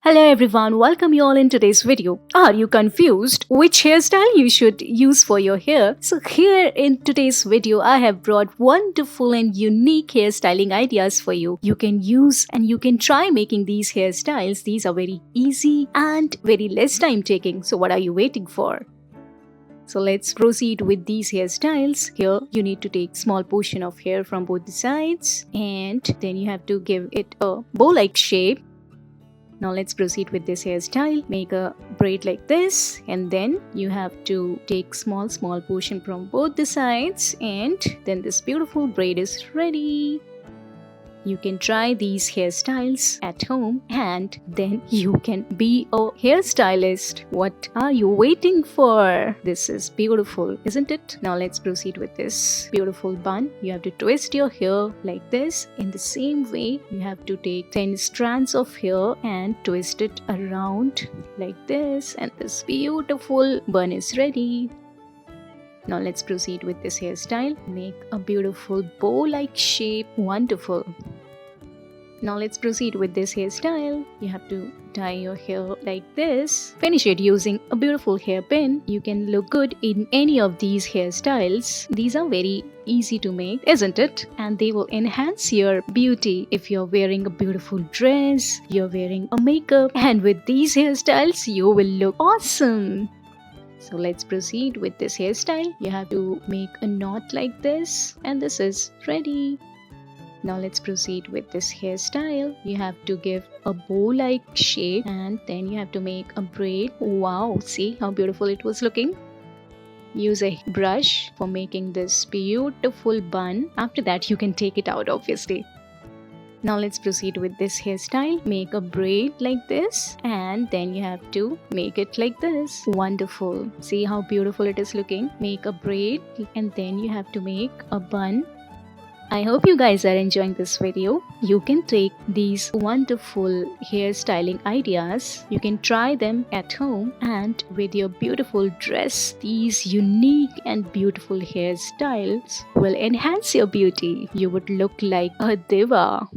Hello everyone, welcome you all in today's video. Are you confused which hairstyle you should use for your hair? So here in today's video, I have brought wonderful and unique hairstyling ideas for you. You can use and you can try making these hairstyles. These are very easy and very less time taking. So what are you waiting for? So let's proceed with these hairstyles. Here you need to take small portion of hair from both the sides and then you have to give it a bow-like shape. Now let's proceed with this hairstyle. Make a braid like this and then you have to take small portion from both the sides and then this beautiful braid is ready. You can try these hairstyles at home and then you can be a hairstylist. What are you waiting for? This is beautiful, isn't it? Now let's proceed with this beautiful bun. You have to twist your hair like this. In the same way, you have to take 10 strands of hair and twist it around like this, and this beautiful bun is ready. Now let's proceed with this hairstyle. Make a beautiful bow-like shape. Wonderful. Now let's proceed with this hairstyle. You have to tie your hair like this. Finish it using a beautiful hairpin. You can look good in any of these hairstyles. These are very easy to make, isn't it? And they will enhance your beauty. If you're wearing a beautiful dress, you're wearing a makeup, and with these hairstyles, you will look awesome. So let's proceed with this hairstyle. You have to make a knot like this and this is ready. Now let's proceed with this hairstyle. You have to give a bow-like shape and then you have to make a braid. Wow, see how beautiful it was looking? Use a brush for making this beautiful bun. After that you can take it out obviously. Now let's proceed with this hairstyle. Make a braid like this and then you have to make it like this. Wonderful. See how beautiful it is looking? Make a braid and then you have to make a bun. I hope you guys are enjoying this video. You can take these wonderful hairstyling ideas. You can try them at home and with your beautiful dress, these unique and beautiful hairstyles will enhance your beauty. You would look like a diva.